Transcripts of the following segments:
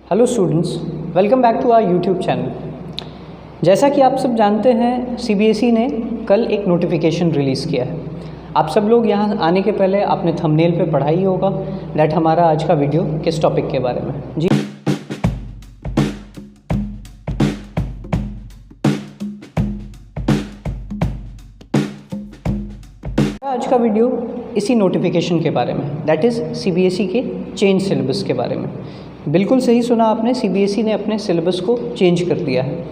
Hello students, welcome back to our YouTube channel. जैसा कि आप सब जानते हैं, सीबीएसई ने कल एक नोटिफिकेशन रिलीज़ किया है। आप सब लोग यहाँ आने के पहले आपने थंबनेल पे पढ़ा ही होगा दैट हमारा आज का वीडियो किस टॉपिक के बारे में। जी, आज का वीडियो इसी नोटिफिकेशन के बारे में, दैट इज़ सीबीएसई के चेंज सिलेबस के बारे में। बिल्कुल सही सुना आपने, सीबीएसई ने अपने सिलेबस को चेंज कर दिया है।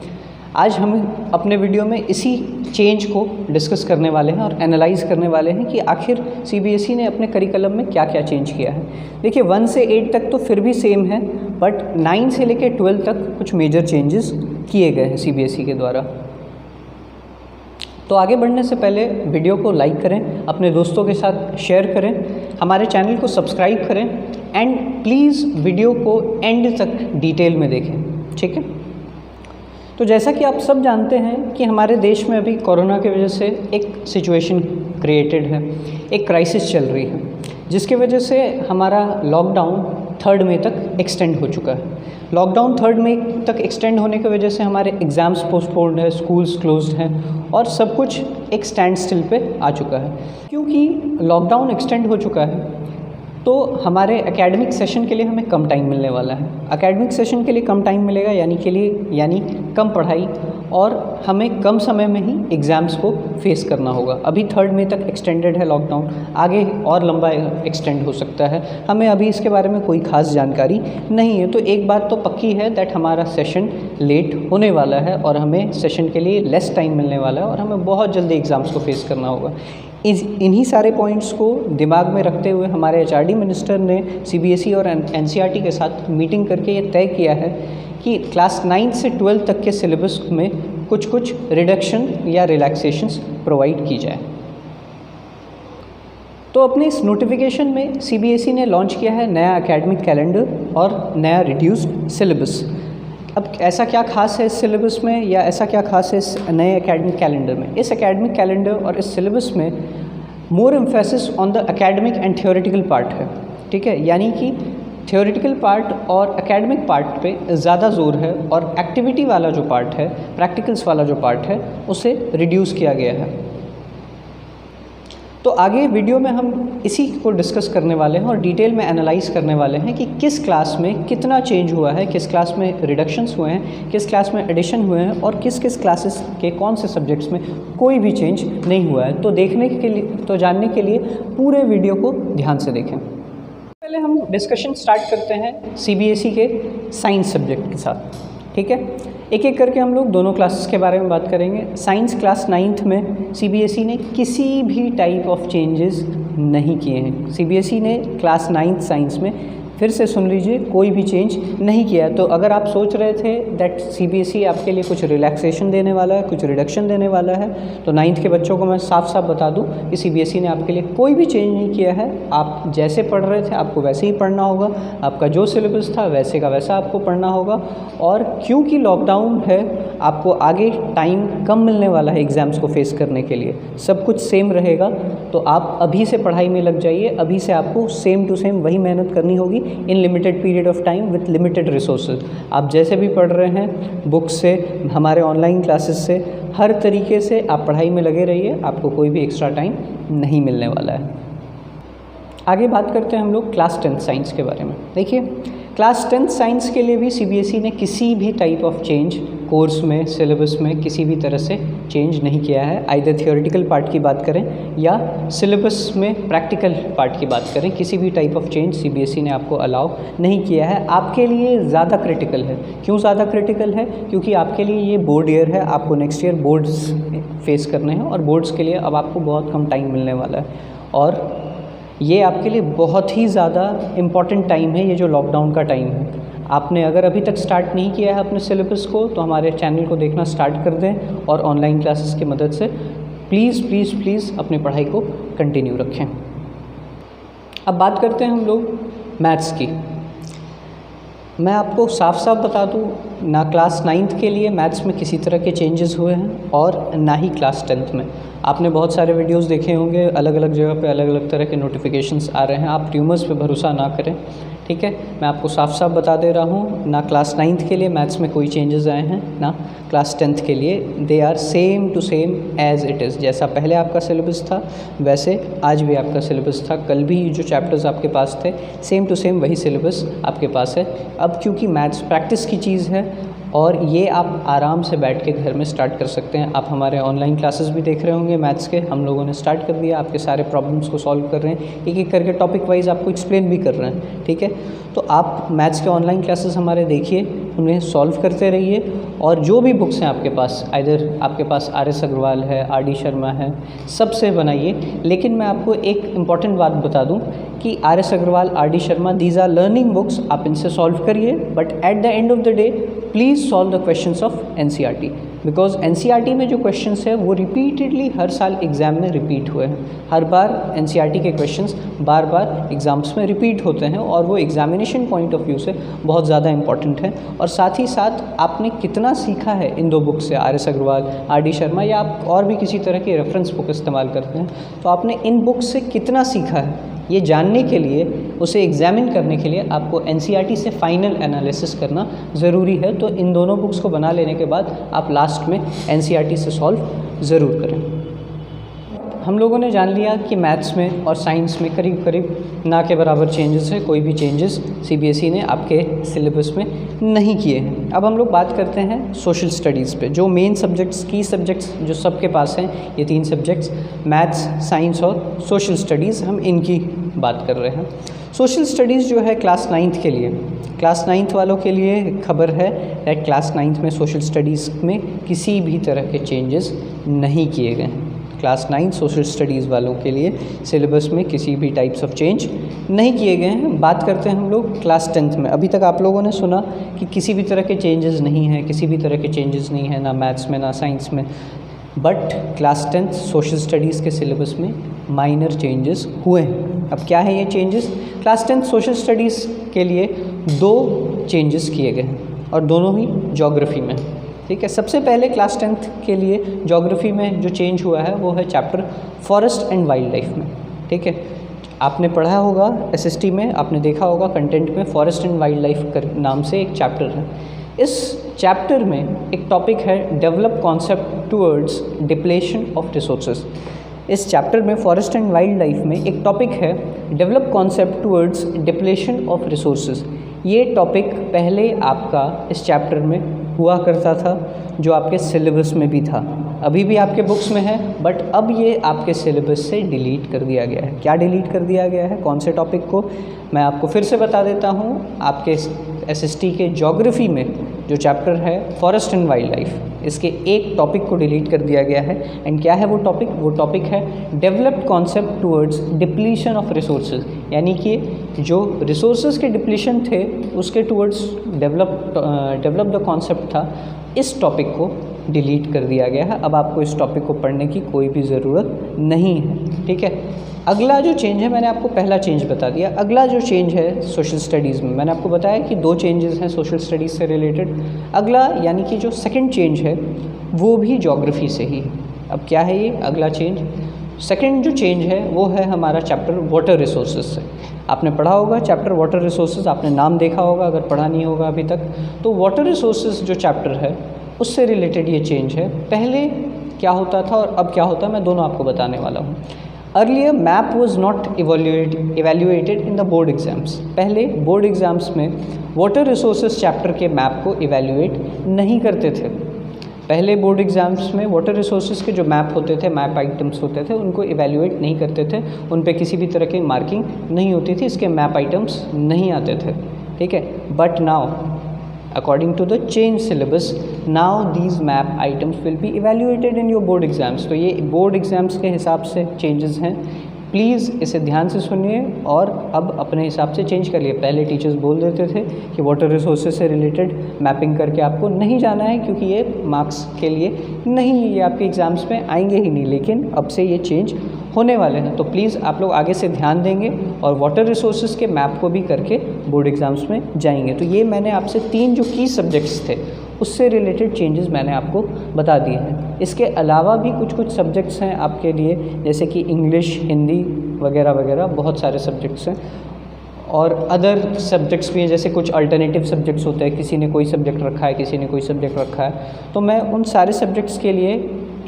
आज हम अपने वीडियो में इसी चेंज को डिस्कस करने वाले हैं और एनालाइज करने वाले हैं कि आखिर सीबीएसई ने अपने करिकुलम में क्या क्या चेंज किया है। देखिए 1 से 8 तक तो फिर भी सेम है, बट 9 से लेकर 12 तक कुछ मेजर चेंजेस किए गए हैं सीबीएसई के द्वारा। तो आगे बढ़ने से पहले वीडियो को लाइक करें, अपने दोस्तों के साथ शेयर करें, हमारे चैनल को सब्सक्राइब करें एंड प्लीज़ वीडियो को एंड तक डिटेल में देखें, ठीक है। तो जैसा कि आप सब जानते हैं कि हमारे देश में अभी कोरोना की वजह से एक सिचुएशन क्रिएटेड है, एक क्राइसिस चल रही है, जिसकी वजह से हमारा लॉकडाउन 3 मई तक एक्सटेंड हो चुका है। लॉकडाउन 3 मई तक एक्सटेंड होने की वजह से हमारे एग्ज़ाम्स पोस्टपोन्ड है, स्कूल्स क्लोज्ड हैं और सब कुछ एक स्टैंड स्टिल पे आ चुका है। क्योंकि लॉकडाउन एक्सटेंड हो चुका है तो हमारे एकेडमिक सेशन के लिए हमें कम टाइम मिलने वाला है। एकेडमिक सेशन के लिए कम टाइम मिलेगा यानी कम पढ़ाई, और हमें कम समय में ही एग्ज़ाम्स को फेस करना होगा। अभी 3 मई तक एक्सटेंडेड है लॉकडाउन, आगे और लंबा एक्सटेंड हो सकता है। हमें अभी इसके बारे में कोई ख़ास जानकारी नहीं है। तो एक बात तो पक्की है दैट हमारा सेशन लेट होने वाला है और हमें सेशन के लिए लेस टाइम मिलने वाला है और हमें बहुत जल्दी एग्ज़ाम्स को फेस करना होगा। इन्हीं सारे पॉइंट्स को दिमाग में रखते हुए हमारे एचआरडी मिनिस्टर ने सीबीएसई और एनसीईआरटी के साथ मीटिंग करके ये तय किया है कि क्लास 9 से 12 तक के सिलेबस में कुछ रिडक्शन या रिलैक्सेशंस प्रोवाइड की जाए। तो अपने इस नोटिफिकेशन में सीबीएसई ने लॉन्च किया है नया एकेडमिक कैलेंडर और नया रिड्यूस्ड सिलेबस। अब ऐसा क्या खास है इस सिलेबस में, या ऐसा क्या खास है इस नए एकेडमिक कैलेंडर में? इस एकेडमिक कैलेंडर और इस सिलेबस में more emphasis on the academic and theoretical part है, ठीक है। यानी कि थियोरेटिकल पार्ट और एकेडमिक पार्ट पे ज़्यादा जोर है और एक्टिविटी वाला जो पार्ट है, प्रैक्टिकल्स वाला जो पार्ट है, उसे रिड्यूस किया गया है। तो आगे वीडियो में हम इसी को डिस्कस करने वाले हैं और डिटेल में एनालाइज करने वाले हैं कि किस क्लास में कितना चेंज हुआ है, किस क्लास में रिडक्शंस हुए हैं, किस क्लास में एडिशन हुए हैं और किस किस क्लासेस के कौन से सब्जेक्ट्स में कोई भी चेंज नहीं हुआ है। तो जानने के लिए पूरे वीडियो को ध्यान से देखें। पहले हम डिस्कशन स्टार्ट करते हैं सीबीएसई के साइंस सब्जेक्ट के साथ, ठीक है। एक एक करके हम लोग दोनों क्लासेस के बारे में बात करेंगे। साइंस क्लास 9th में सीबीएसई ने किसी भी टाइप ऑफ चेंजेस नहीं किए हैं। सीबीएसई ने क्लास 9th साइंस में, फिर से सुन लीजिए, कोई भी चेंज नहीं किया। तो अगर आप सोच रहे थे दैट सीबीएसई आपके लिए कुछ रिलैक्सेशन देने वाला है, कुछ रिडक्शन देने वाला है, तो 9th के बच्चों को मैं साफ साफ बता दूं कि सीबीएसई ने आपके लिए कोई भी चेंज नहीं किया है। आप जैसे पढ़ रहे थे आपको वैसे ही पढ़ना होगा, आपका जो सिलेबस था वैसे का वैसा आपको पढ़ना होगा। और क्योंकि लॉकडाउन है, आपको आगे टाइम कम मिलने वाला है एग्ज़ाम्स को फेस करने के लिए, सब कुछ सेम रहेगा। तो आप अभी से पढ़ाई में लग जाइए, अभी से आपको सेम टू सेम वही मेहनत करनी होगी in limited period of time with limited resources. आप जैसे भी पढ़ रहे हैं बुक से, हमारे ऑनलाइन क्लासेस से, हर तरीके से आप पढ़ाई में लगे रहिए, आपको कोई भी एक्स्ट्रा टाइम नहीं मिलने वाला है। आगे बात करते हैं हम लोग क्लास 10th साइंस के बारे में। देखिए क्लास 10th साइंस के लिए भी सीबीएसई ने किसी भी टाइप ऑफ चेंज कोर्स में, सिलेबस में किसी भी तरह से चेंज नहीं किया है। आइदर थियोरेटिकल पार्ट की बात करें या सिलेबस में प्रैक्टिकल पार्ट की बात करें, किसी भी टाइप ऑफ चेंज सीबीएसई ने आपको अलाउ नहीं किया है। आपके लिए ज़्यादा क्रिटिकल है। क्यों ज़्यादा क्रिटिकल है? क्योंकि आपके लिए ये बोर्ड ईयर है, आपको नेक्स्ट ईयर बोर्ड्स फेस करने हैं और बोर्ड्स के लिए अब आपको बहुत कम टाइम मिलने वाला है और ये आपके लिए बहुत ही ज़्यादा इम्पॉर्टेंट टाइम है। ये जो लॉकडाउन का टाइम है, आपने अगर अभी तक स्टार्ट नहीं किया है अपने सिलेबस को तो हमारे चैनल को देखना स्टार्ट कर दें और ऑनलाइन क्लासेस की मदद से प्लीज़ प्लीज़ प्लीज़ अपनी पढ़ाई को कंटिन्यू रखें। अब बात करते हैं हम लोग मैथ्स की। मैं आपको साफ साफ बता दूं, ना क्लास 9th के लिए मैथ्स में किसी तरह के चेंजेस हुए हैं और ना ही क्लास 10th में। आपने बहुत सारे वीडियोस देखे होंगे, अलग अलग जगह पे अलग अलग तरह के नोटिफिकेशंस आ रहे हैं। आप ट्यूमर्स पे भरोसा ना करें, ठीक है। मैं आपको साफ साफ बता दे रहा हूँ, ना क्लास 9th के लिए मैथ्स में कोई चेंजेस आए हैं, ना क्लास 10th के लिए। They are same to same as it is. जैसा पहले आपका सिलेबस था वैसे आज भी आपका सिलेबस था, कल भी जो चैप्टर्स आपके पास थे सेम टू सेम वही सिलेबस आपके पास है। अब क्योंकि मैथ्स प्रैक्टिस की चीज़ है और ये आप आराम से बैठ के घर में स्टार्ट कर सकते हैं। आप हमारे ऑनलाइन क्लासेस भी देख रहे होंगे मैथ्स के, हम लोगों ने स्टार्ट कर दिया, आपके सारे प्रॉब्लम्स को सॉल्व कर रहे हैं, एक एक करके टॉपिक वाइज आपको एक्सप्लेन भी कर रहे हैं, ठीक है। तो आप मैथ्स के ऑनलाइन क्लासेस हमारे देखिए, उन्हें सॉल्व करते रहिए। और जो भी बुक्स हैं आपके पास, आइदर आपके पास RS अग्रवाल है, RD शर्मा है, सबसे बनाइए। लेकिन मैं आपको एक इम्पॉर्टेंट बात बता दूं कि RS Agarwal, RD Sharma, these are learning books, आप इनसे सॉल्व करिए, but at the end of the day please solve the questions of NCERT, because NCERT में जो क्वेश्चंस है वो रिपीटेडली हर साल एग्ज़ाम में रिपीट हुए हैं। हर बार NCERT के क्वेश्चंस बार बार एग्ज़ाम्स में रिपीट होते हैं और वो एग्जामिनेशन पॉइंट ऑफ व्यू से बहुत ज़्यादा इंपॉर्टेंट है। और साथ ही साथ आपने कितना सीखा है इन दो बुक से, RS अग्रवाल, RD शर्मा, या आप और भी किसी तरह की रेफरेंस बुक इस्तेमाल करते हैं, तो आपने इन बुक्स से कितना सीखा है ये जानने के लिए, उसे एग्जामिन करने के लिए आपको NCERT से फाइनल एनालिसिस करना ज़रूरी है। तो इन दोनों बुक्स को बना लेने के बाद आप लास्ट में NCERT से सॉल्व ज़रूर करें। हम लोगों ने जान लिया कि मैथ्स में और साइंस में करीब करीब ना के बराबर चेंजेस है, कोई भी चेंजेस CBSE ने आपके सिलेबस में नहीं किए हैं। अब हम लोग बात करते हैं सोशल स्टडीज़ पे, जो मेन सब्जेक्ट्स, की सब्जेक्ट्स जो सबके पास हैं, ये 3 सब्जेक्ट्स मैथ्स, साइंस और सोशल स्टडीज़, हम इनकी बात कर रहे हैं। सोशल स्टडीज़ जो है क्लास 9th के लिए, क्लास 9th वालों के लिए खबर है कि क्लास 9th में सोशल स्टडीज़ में किसी भी तरह के चेंजेस नहीं किए गए हैं। क्लास 9 सोशल स्टडीज़ वालों के लिए सिलेबस में किसी भी टाइप्स ऑफ चेंज नहीं किए गए हैं। बात करते हैं हम लोग क्लास 10th में। अभी तक आप लोगों ने सुना कि किसी भी तरह के चेंजेस नहीं हैं, किसी भी तरह के चेंजेस नहीं हैं, ना मैथ्स में ना साइंस में, but class 10th social studies के सिलेबस में माइनर चेंजेस हुए हैं। अब क्या है ये changes? Class 10th social studies के लिए 2 चेंजेस किए गए हैं और दोनों ही ज्योग्राफी में, ठीक है। सबसे पहले क्लास 10th के लिए ज्योग्राफी में जो चेंज हुआ है वो है chapter forest and wild life में, ठीक है। आपने पढ़ा होगा SST में, आपने देखा होगा कंटेंट में, फॉरेस्ट एंड वाइल्ड लाइफ नाम से एक चैप्टर है। इस चैप्टर में एक टॉपिक है develop concept towards depletion of resources. इस चैप्टर में फॉरेस्ट एंड वाइल्ड लाइफ में एक टॉपिक है develop concept towards depletion of resources. ये टॉपिक पहले आपका इस चैप्टर में हुआ करता था, जो आपके सिलेबस में भी था, अभी भी आपके बुक्स में है, बट अब ये आपके सिलेबस से डिलीट कर दिया गया है। क्या डिलीट कर दिया गया है, कौन से टॉपिक को, मैं आपको फिर से बता देता हूँ। आपके SST के ज्योग्राफी में जो चैप्टर है फॉरेस्ट एंड वाइल्ड लाइफ, इसके एक टॉपिक को डिलीट कर दिया गया है। एंड क्या है वो टॉपिक? वो टॉपिक है developed concept towards depletion of resources, यानी कि जो रिसोर्सेज के डिप्लीशन थे उसके टूवर्ड्स डेवलप द कॉन्सेप्ट था, इस टॉपिक को डिलीट कर दिया गया है। अब आपको इस टॉपिक को पढ़ने की कोई भी ज़रूरत नहीं है, ठीक है। अगला जो चेंज है, मैंने आपको पहला चेंज बता दिया। अगला जो चेंज है सोशल स्टडीज़ में, मैंने आपको बताया कि 2 चेंजेस हैं सोशल स्टडीज़ से रिलेटेड। अगला यानी कि जो सेकंड चेंज है वो भी ज्योग्राफी से ही है। अब क्या है ये अगला चेंज? सेकंड जो चेंज है वो है हमारा चैप्टर वाटर रिसोर्सेज से। आपने पढ़ा होगा चैप्टर वाटर रिसोर्सेज, आपने नाम देखा होगा, अगर पढ़ा नहीं होगा अभी तक तो वाटर रिसोर्सेज जो चैप्टर है उससे रिलेटेड ये चेंज है। पहले क्या होता था और अब क्या होता है, मैं दोनों आपको बताने वाला हूँ। Earlier map was not evaluated in the board exams. पहले बोर्ड एग्ज़ाम्स में वाटर रिसोर्सेज चैप्टर के मैप को इवेल्यूएट नहीं करते थे। पहले बोर्ड एग्ज़ाम्स में वाटर रिसोर्सेज के जो मैप होते थे, मैप आइटम्स होते थे, उनको इवेल्यूएट नहीं करते थे, उन पे किसी भी तरह की मार्किंग नहीं होती थी, इसके मैप आइटम्स नहीं आते थे, ठीक है। But now according to the change syllabus, now these map items will be evaluated in your board exams. तो ये बोर्ड एग्ज़ाम्स के हिसाब से चेंजेस हैं, प्लीज़ इसे ध्यान से सुनिए और अब अपने हिसाब से चेंज करिए। पहले टीचर्स बोल देते थे कि वाटर रिसोर्सेज से रिलेटेड मैपिंग करके आपको नहीं जाना है क्योंकि ये मार्क्स के लिए नहीं, ये आपके एग्ज़ाम्स में आएंगे ही नहीं, लेकिन अब से ये चेंज होने वाले हैं। तो प्लीज़ आप लोग आगे से ध्यान देंगे और वाटर रिसोर्सेज के मैप को भी करके बोर्ड एग्ज़ाम्स में जाएंगे। तो ये मैंने आपसे 3 जो की सब्जेक्ट्स थे उससे रिलेटेड चेंजेस मैंने आपको बता दिए हैं। इसके अलावा भी कुछ कुछ सब्जेक्ट्स हैं आपके लिए, जैसे कि इंग्लिश, हिंदी वगैरह वगैरह बहुत सारे सब्जेक्ट्स हैं, और अदर सब्जेक्ट्स भी हैं, जैसे कुछ अल्टरनेटिव सब्जेक्ट्स होते हैं, किसी ने कोई सब्जेक्ट रखा है, किसी ने कोई सब्जेक्ट रखा है। तो मैं उन सारे सब्जेक्ट्स के लिए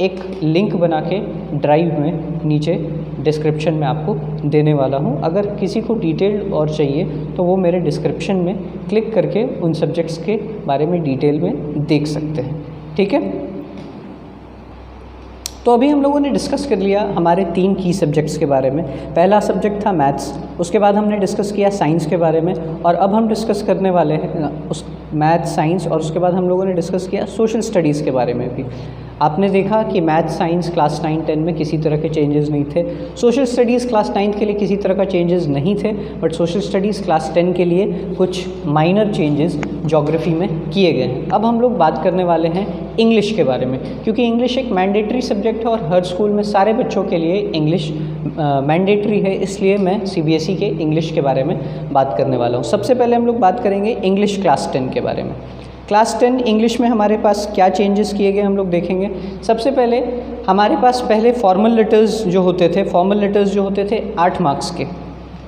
एक लिंक बना के ड्राइव में नीचे डिस्क्रिप्शन में आपको देने वाला हूँ। अगर किसी को डिटेल और चाहिए तो वो मेरे डिस्क्रिप्शन में क्लिक करके उन सब्जेक्ट्स के बारे में डिटेल में देख सकते हैं। ठीक है, तो अभी हम लोगों ने डिस्कस कर लिया हमारे 3 की सब्जेक्ट्स के बारे में। पहला सब्जेक्ट था मैथ्स, उसके बाद हमने डिस्कस किया साइंस के बारे में, और अब हम डिस्कस करने वाले हैं उस मैथ्स, साइंस, और उसके बाद हम लोगों ने डिस्कस किया सोशल स्टडीज़ के बारे में भी। आपने देखा कि मैथ साइंस क्लास 9, 10 में किसी तरह के चेंजेस नहीं थे। सोशल स्टडीज़ क्लास 9 के लिए किसी तरह का चेंजेस नहीं थे, बट सोशल स्टडीज़ क्लास 10 के लिए कुछ माइनर चेंजेस ज्योग्राफी में किए गए हैं। अब हम लोग बात करने वाले हैं इंग्लिश के बारे में, क्योंकि इंग्लिश एक मैंडेटरी सब्जेक्ट है और हर स्कूल में सारे बच्चों के लिए इंग्लिश मैंडेटरी है, इसलिए मैं CBSE के इंग्लिश के बारे में बात करने वाला हूँ। सबसे पहले हम लोग बात करेंगे इंग्लिश क्लास 10 के बारे में। क्लास 10 इंग्लिश में हमारे पास क्या चेंजेस किए गए हम लोग देखेंगे। सबसे पहले हमारे पास पहले फॉर्मल लेटर्स जो होते थे, 8 मार्क्स के,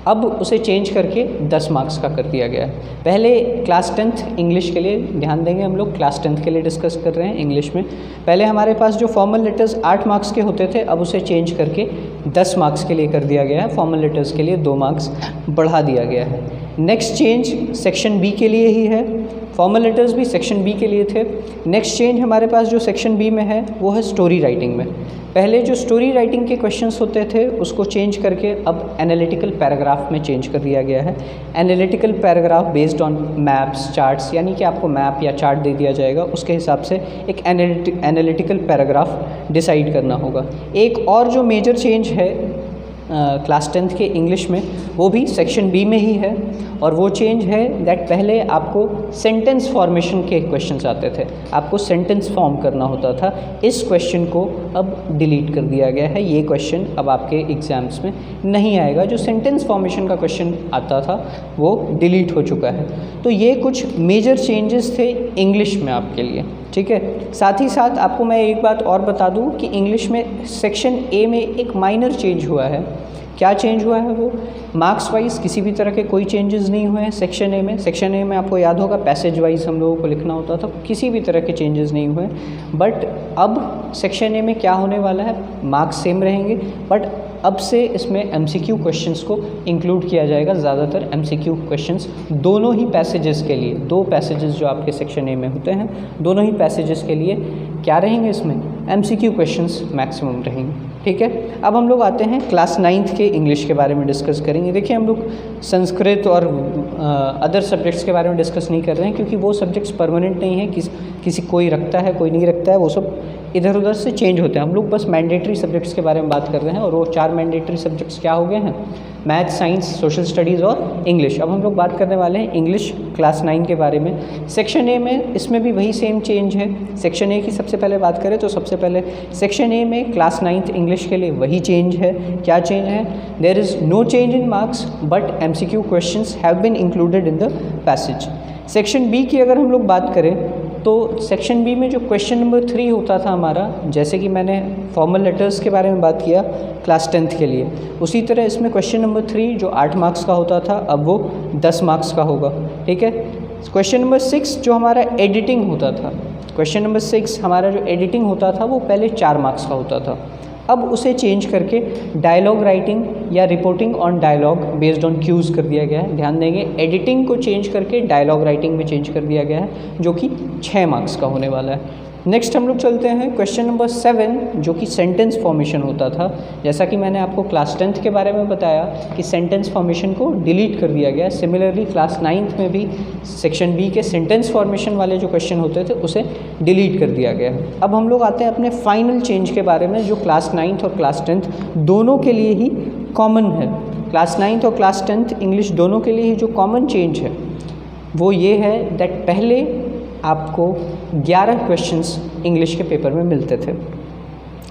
अब उसे चेंज करके 10 मार्क्स का कर दिया गया है। पहले क्लास 10th इंग्लिश के लिए ध्यान देंगे, हम लोग क्लास 10th के लिए डिस्कस कर रहे हैं इंग्लिश में। पहले हमारे पास जो फॉर्मल लेटर्स 8 मार्क्स के होते थे, अब उसे चेंज करके 10 मार्क्स के लिए कर दिया गया है। फॉर्मल लेटर्स के लिए 2 मार्क्स बढ़ा दिया गया है। नेक्स्ट चेंज सेक्शन बी के लिए ही है, फॉर्मल लेटर्स भी सेक्शन बी के लिए थे। नेक्स्ट चेंज हमारे पास जो सेक्शन बी में है वो है स्टोरी राइटिंग में। पहले जो स्टोरी राइटिंग के क्वेश्चंस होते थे उसको चेंज करके अब एनालिटिकल पैराग्राफ में चेंज कर दिया गया है। Analytical paragraph based on maps, charts, यानी कि आपको मैप या चार्ट दे दिया जाएगा, उसके हिसाब से एक एनालिटिकल पैराग्राफ डिसाइड करना होगा। एक और जो मेजर चेंज है क्लास 10th के इंग्लिश में, वो भी सेक्शन बी में ही है, और वो चेंज है दैट पहले आपको सेंटेंस फॉर्मेशन के क्वेश्चंस आते थे, आपको सेंटेंस फॉर्म करना होता था। इस क्वेश्चन को अब डिलीट कर दिया गया है, ये क्वेश्चन अब आपके एग्ज़ाम्स में नहीं आएगा। जो सेंटेंस फॉर्मेशन का क्वेश्चन आता था वो डिलीट हो चुका है। तो ये कुछ मेजर चेंजेस थे इंग्लिश में आपके लिए। ठीक है, साथ ही साथ आपको मैं एक बात और बता दूं कि इंग्लिश में सेक्शन ए में एक माइनर चेंज हुआ है। क्या चेंज हुआ है वो? मार्क्स वाइज किसी भी तरह के कोई चेंजेस नहीं हुए हैं सेक्शन ए में। सेक्शन ए में आपको याद होगा पैसेज वाइज हम लोगों को लिखना होता था, किसी भी तरह के चेंजेस नहीं हुए। बट अब सेक्शन ए में क्या होने वाला है, मार्क्स सेम रहेंगे, बट अब से इसमें MCQ क्वेश्चंस को इंक्लूड किया जाएगा। ज़्यादातर MCQ क्वेश्चंस दोनों ही पैसेजेस के लिए, 2 पैसेजेस जो आपके सेक्शन ए में होते हैं, दोनों ही पैसेजेस के लिए क्या रहेंगे, इसमें MCQ क्वेश्चंस मैक्सिमम रहेंगे। ठीक है, अब हम लोग आते हैं क्लास 9th के इंग्लिश के बारे में डिस्कस करेंगे। देखिए, हम लोग संस्कृत और अदर सब्जेक्ट्स के बारे में डिस्कस नहीं कर रहे हैं, क्योंकि वो सब्जेक्ट्स परमानेंट नहीं है, किसी कोई रखता है कोई नहीं रखता है, वो सब इधर उधर से चेंज होते हैं। हम लोग बस मैंडेटरी सब्जेक्ट्स के बारे में बात कर रहे हैं, और वो 4 मैंडेटरी सब्जेक्ट्स क्या हो गए हैं, मैथ, साइंस, सोशल स्टडीज़ और इंग्लिश। अब हम लोग बात करने वाले हैं इंग्लिश क्लास 9 के बारे में। सेक्शन ए में इसमें भी वही सेम चेंज है। सेक्शन ए की सबसे पहले बात करें तो सबसे पहले सेक्शन ए में क्लास 9th इंग्लिश के लिए वही चेंज है। क्या चेंज है? There is no change in marks, but MCQ questions have been included in the passage. Section B की अगर हम लोग बात करें तो सेक्शन बी में जो क्वेश्चन नंबर 3 होता था हमारा, जैसे कि मैंने फॉर्मल लेटर्स के बारे में बात किया क्लास 10th के लिए, उसी तरह इसमें क्वेश्चन नंबर 3 जो 8 मार्क्स का होता था, अब वो 10 मार्क्स का होगा। ठीक है, क्वेश्चन नंबर 6 जो हमारा एडिटिंग होता था, क्वेश्चन नंबर 6 हमारा जो एडिटिंग होता था वो पहले 4 मार्क्स का होता था, अब उसे चेंज करके डायलॉग राइटिंग या reporting on dialogue based on cues कर दिया गया है। ध्यान देंगे, एडिटिंग को चेंज करके डायलॉग राइटिंग में चेंज कर दिया गया है, जो कि 6 मार्क्स का होने वाला है। नेक्स्ट हम लोग चलते हैं क्वेश्चन नंबर 7 जो कि सेंटेंस फॉर्मेशन होता था। जैसा कि मैंने आपको क्लास 10th के बारे में बताया कि सेंटेंस फॉर्मेशन को डिलीट कर दिया गया। सिमिलरली क्लास 9th में भी सेक्शन बी के सेंटेंस फॉर्मेशन वाले जो क्वेश्चन होते थे उसे डिलीट कर दिया गया है। अब हम लोग आते हैं अपने फाइनल चेंज के बारे में, जो क्लास 9th और क्लास 10th दोनों के लिए ही कॉमन है। क्लास 9th और क्लास 10th इंग्लिश दोनों के लिए ही जो कॉमन चेंज है वो ये है दैट पहले आपको 11 क्वेश्चंस इंग्लिश के पेपर में मिलते थे,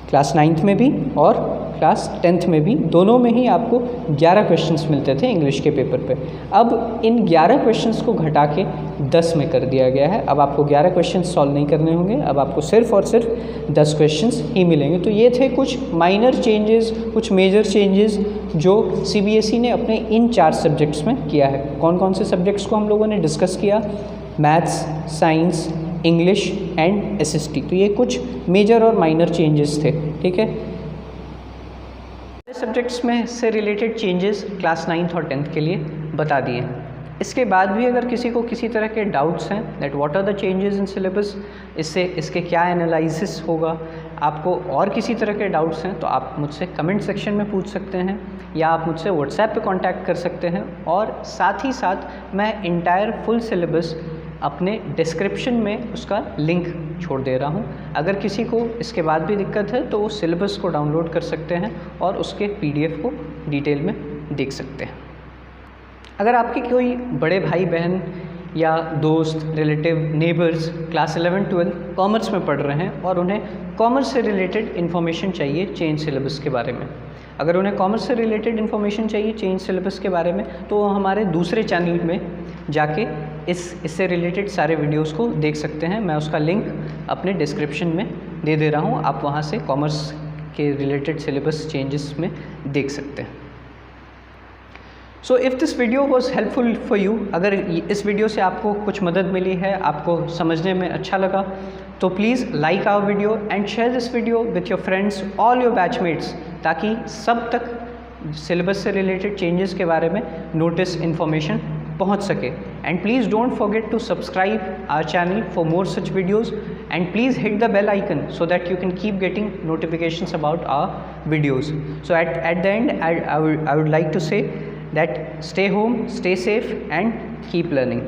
क्लास 9th में भी और क्लास 10th में भी, दोनों में ही आपको 11 क्वेश्चंस मिलते थे इंग्लिश के पेपर पे। अब इन 11 क्वेश्चंस को घटा के 10 में कर दिया गया है। अब आपको 11 क्वेश्चंस सॉल्व नहीं करने होंगे, अब आपको सिर्फ और सिर्फ 10 क्वेश्चंस ही मिलेंगे। तो ये थे कुछ माइनर चेंजेस, कुछ मेजर चेंजेस जो CBSE ने अपने इन 4 सब्जेक्ट्स में किया है। कौन कौन से सब्जेक्ट्स को हम लोगों ने डिस्कस किया? Maths, science, English and SST। तो ये कुछ मेजर और माइनर चेंजेस थे, ठीक है। सब्जेक्ट्स में से रिलेटेड चेंजेस क्लास 9th और 10th के लिए बता दिए। इसके बाद भी अगर किसी को किसी तरह के डाउट्स हैं that what are the changes in syllabus, इससे इसके क्या एनालिसिस होगा, आपको और किसी तरह के डाउट्स हैं तो आप मुझसे कमेंट सेक्शन में पूछ सकते हैं या आप मुझसे व्हाट्सएप पे कांटेक्ट कर सकते हैं। और साथ ही साथ मैं इंटायर फुल सिलेबस अपने डिस्क्रिप्शन में उसका लिंक छोड़ दे रहा हूँ। अगर किसी को इसके बाद भी दिक्कत है तो वो सिलेबस को डाउनलोड कर सकते हैं और उसके PDF को डिटेल में देख सकते हैं। अगर आपके कोई बड़े भाई बहन या दोस्त, रिलेटिव, नेबर्स क्लास 11-12 कॉमर्स में पढ़ रहे हैं और उन्हें कॉमर्स से रिलेटेड इन्फॉर्मेशन चाहिए चेंज सिलेबस के बारे में, अगर उन्हें कॉमर्स से रिलेटेड इन्फॉर्मेशन चाहिए चेंज सिलेबस के बारे में, तो वो हमारे दूसरे चैनल में जाके इससे रिलेटेड सारे वीडियोस को देख सकते हैं। मैं उसका लिंक अपने डिस्क्रिप्शन में दे दे रहा हूँ, आप वहाँ से कॉमर्स के रिलेटेड सिलेबस चेंजेस में देख सकते हैं। So if this video was helpful for you, अगर इस वीडियो से आपको कुछ मदद मिली है, आपको समझने में अच्छा लगा, तो please like our video and share this video with your friends, all your batchmates, ताकि सब तक सिलेबस से रिलेटेड चेंजेस के बारे में नोटिस इन्फॉर्मेशन पहुंच सके। And please don't forget to subscribe our channel for more such videos and please hit the bell icon so that you can keep getting notifications about our videos. So at the end I would like to say that stay home, stay safe and keep learning.